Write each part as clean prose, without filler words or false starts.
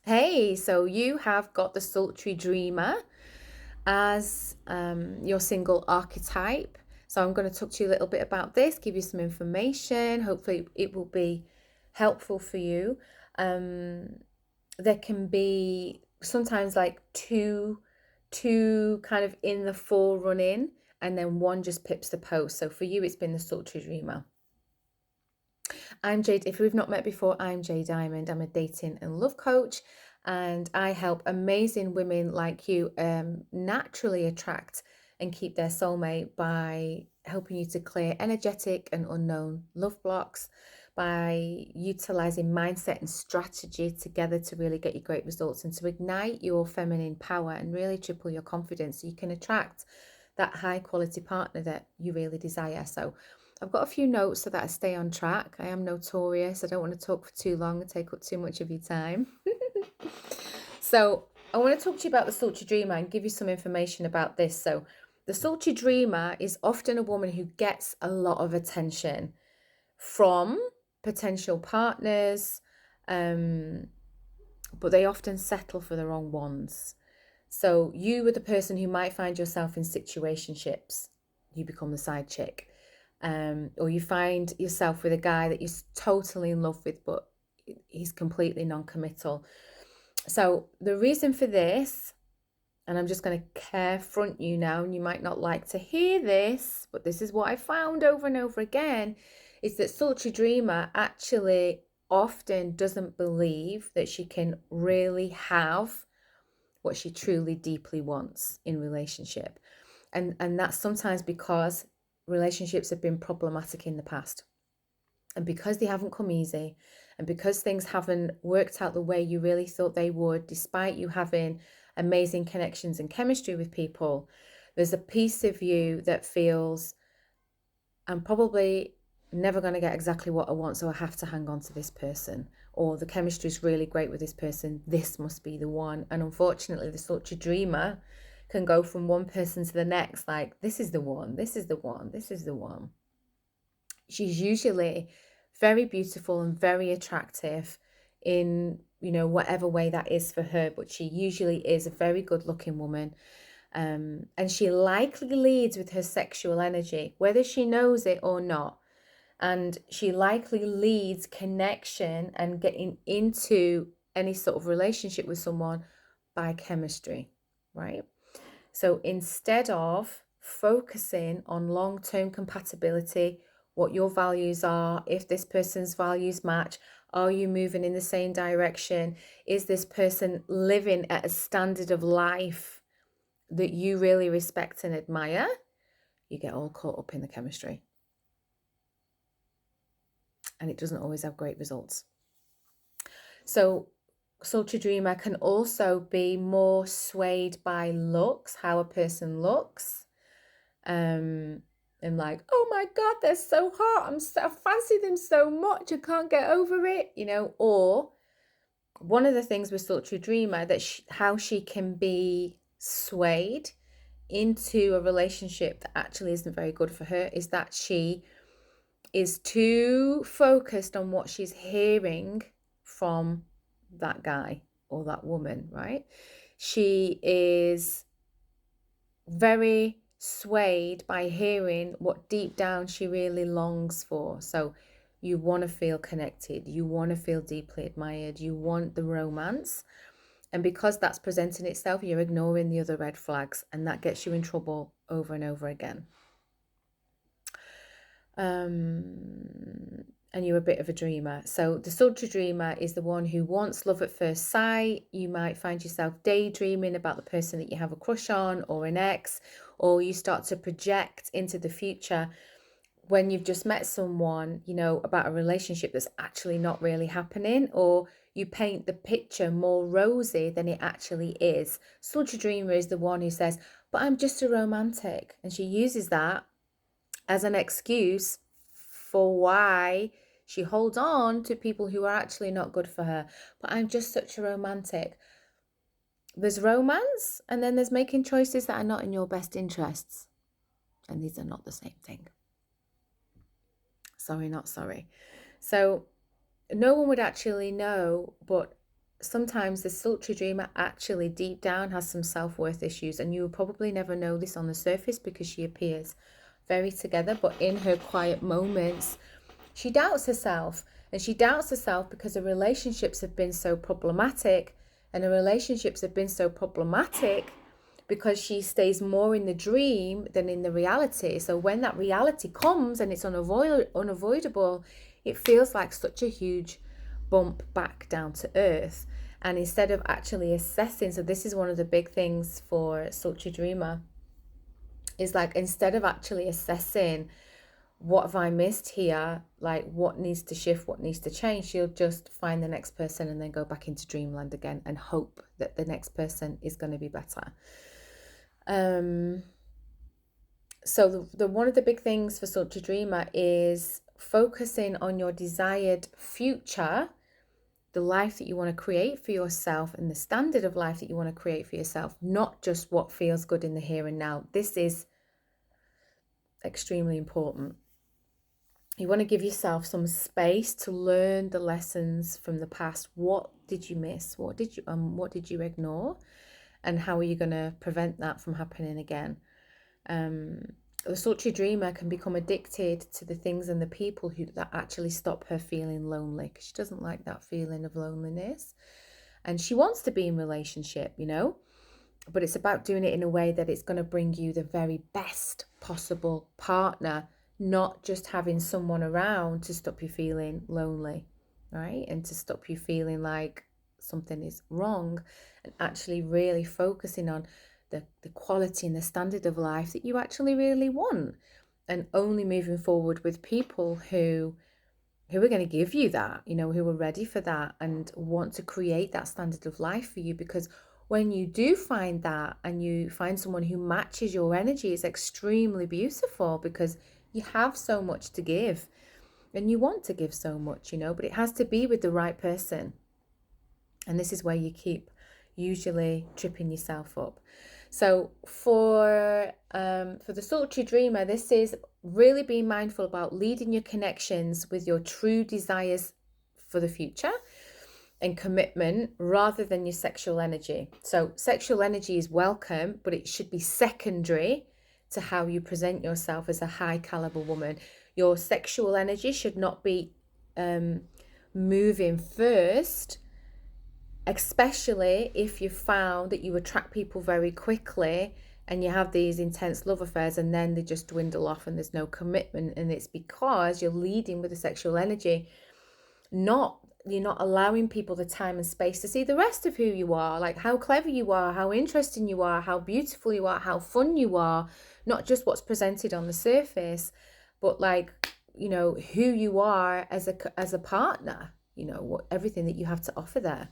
Hey, so you have got the Sultry Dreamer as your single archetype. So I'm going to talk to you a little bit about this, give you some information. Hopefully, it will be helpful for you. Um, there can be sometimes like two kind of in the forerunning, and then one just pips the post. So for you, it's been the Sultry Dreamer. I'm Jade. If we've not met before, I'm Jade Diamond. I'm a dating and love coach, and I help amazing women like you naturally attract and keep their soulmate by helping you to clear energetic and unknown love blocks, by utilizing mindset and strategy together to really get you great results and to ignite your feminine power and really triple your confidence so you can attract that high quality partner that you really desire. So I've got a few notes so that I stay on track. I am notorious. I don't want to talk for too long and take up too much of your time. So I want to talk to you about the Sultry Dreamer and give you some information about this. So the Sultry Dreamer is often a woman who gets a lot of attention from potential partners, but they often settle for the wrong ones. So you are the person who might find yourself in situationships. You become the side chick. Or you find yourself with a guy that you're totally in love with, but he's completely non-committal. So the reason for this, and I'm just going to carefront you now, and you might not like to hear this, but this is what I found over and over again, is that Sultry Dreamer actually often doesn't believe that she can really have what she truly deeply wants in relationship. And that's sometimes because relationships have been problematic in the past. And because they haven't come easy, and because things haven't worked out the way you really thought they would, despite you having amazing connections and chemistry with people, there's a piece of you that feels, I'm probably never going to get exactly what I want, so I have to hang on to this person. Or the chemistry is really great with this person, this must be the one. And unfortunately, the Sultry Dreamer can go from one person to the next, like, this is the one, this is the one, this is the one. She's usually very beautiful and very attractive in, whatever way that is for her, but she usually is a very good looking woman. And she likely leads with her sexual energy, whether she knows it or not. And she likely leads connection and getting into any sort of relationship with someone by chemistry, right? So instead of focusing on long-term compatibility, what your values are, if this person's values match, are you moving in the same direction? Is this person living at a standard of life that you really respect and admire? You get all caught up in the chemistry. And it doesn't always have great results. So Sultry Dreamer can also be more swayed by looks, how a person looks. And like, oh my God, they're so hot. I fancy them so much. I can't get over it, Or one of the things with Sultry Dreamer, that how she can be swayed into a relationship that actually isn't very good for her, is that she is too focused on what she's hearing from that guy or that woman, right? She is very swayed by hearing what deep down she really longs for. So you want to feel connected, you want to feel deeply admired, you want the romance. And because that's presenting itself, you're ignoring the other red flags, and that gets you in trouble over and over again. And you're a bit of a dreamer. So the Sultry Dreamer is the one who wants love at first sight. You might find yourself daydreaming about the person that you have a crush on, or an ex, or you start to project into the future when you've just met someone, about a relationship that's actually not really happening, or you paint the picture more rosy than it actually is. Sultry Dreamer is the one who says, but I'm just a romantic. And she uses that as an excuse for why she holds on to people who are actually not good for her. But I'm just such a romantic. There's romance, and then there's making choices that are not in your best interests. And these are not the same thing. Sorry, not sorry. So no one would actually know, but sometimes the sultry dreamer actually deep down has some self-worth issues, and you will probably never know this on the surface because she appears very together, but in her quiet moments she doubts herself. And she doubts herself because her relationships have been so problematic, and her relationships have been so problematic because she stays more in the dream than in the reality. So when that reality comes and it's unavoidable, it feels like such a huge bump back down to earth. And instead of actually assessing, so this is one of the big things for Sultry Dreamer, is like, instead of actually assessing, what have I missed here? Like, what needs to shift? What needs to change? She'll just find the next person and then go back into dreamland again and hope that the next person is going to be better. So the one of the big things for Sultry Dreamer is focusing on your desired future, the life that you want to create for yourself and the standard of life that you want to create for yourself, not just what feels good in the here and now. This is extremely important. You want to give yourself some space to learn the lessons from the past. What did you miss? What did you ignore? And how are you going to prevent that from happening again? The sultry dreamer can become addicted to the things and the people that actually stop her feeling lonely, because she doesn't like that feeling of loneliness. And she wants to be in relationship, but it's about doing it in a way that it's going to bring you the very best possible partner, not just having someone around to stop you feeling lonely, right? And to stop you feeling like something is wrong, and actually really focusing on the quality and the standard of life that you actually really want, and only moving forward with people who are going to give you that, who are ready for that and want to create that standard of life for you. Because when you do find that and you find someone who matches your energy, it's extremely beautiful, because you have so much to give and you want to give so much, but it has to be with the right person. And this is where you keep usually tripping yourself up. So for the sultry dreamer, this is really being mindful about leading your connections with your true desires for the future and commitment, rather than your sexual energy. So sexual energy is welcome, but it should be secondary to how you present yourself as a high caliber woman. Your sexual energy should not be moving first, especially if you found that you attract people very quickly and you have these intense love affairs and then they just dwindle off and there's no commitment. And it's because you're leading with the sexual energy, you're not allowing people the time and space to see the rest of who you are, like how clever you are, how interesting you are, how beautiful you are, how fun you are, not just what's presented on the surface, but like, who you are as a partner, everything that you have to offer there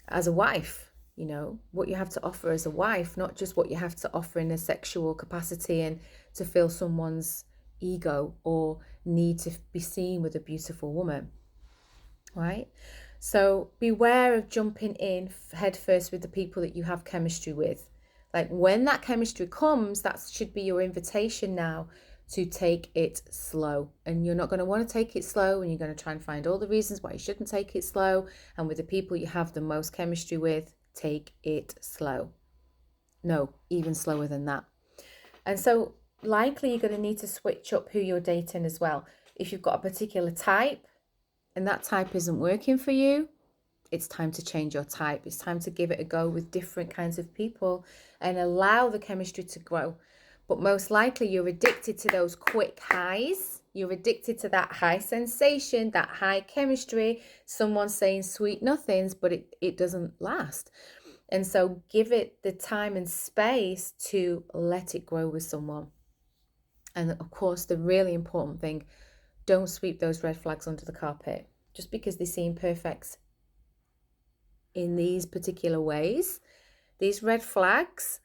as a wife, what you have to offer as a wife, not just what you have to offer in a sexual capacity and to fill someone's ego or need to be seen with a beautiful woman, right? So beware of jumping in head first with the people that you have chemistry with. Like, when that chemistry comes, that should be your invitation now to take it slow. And you're not going to want to take it slow, and you're going to try and find all the reasons why you shouldn't take it slow. And with the people you have the most chemistry with, take it slow. No, even slower than that. And so likely you're going to need to switch up who you're dating as well. If you've got a particular type and that type isn't working for you, it's time to change your type. It's time to give it a go with different kinds of people and allow the chemistry to grow. But most likely you're addicted to those quick highs. You're addicted to that high sensation, that high chemistry, someone saying sweet nothings, but it doesn't last. And so give it the time and space to let it grow with someone. And of course, the really important thing, don't sweep those red flags under the carpet. Just because they seem perfect in these particular ways, these red flags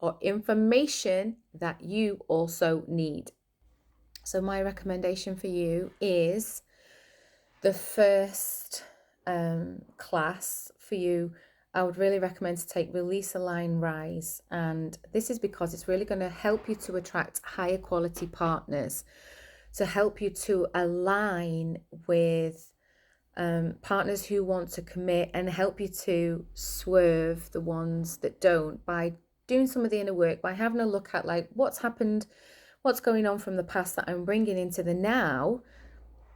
are information that you also need. So my recommendation for you is the first class for you. I would really recommend to take Release, Align, Rise. And this is because it's really going to help you to attract higher quality partners, to help you to align with partners who want to commit and help you to swerve the ones that don't by doing some of the inner work, by having a look at like what's happened, what's going on from the past that I'm bringing into the now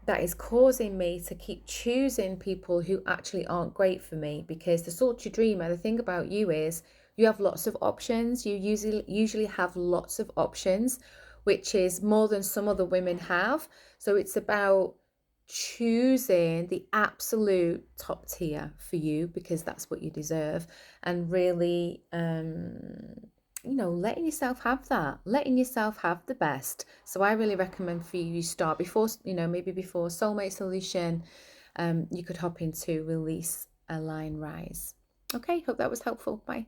that is causing me to keep choosing people who actually aren't great for me. Because the Sultry Dreamer, the thing about you is you have lots of options. You usually have lots of options, which is more than some other women have. So it's about choosing the absolute top tier for you, because that's what you deserve, and really letting yourself have that, letting yourself have the best. So I really recommend for you start before, maybe before Soulmate Solution, you could hop into Release, Align, Rise. Okay, hope that was helpful. Bye.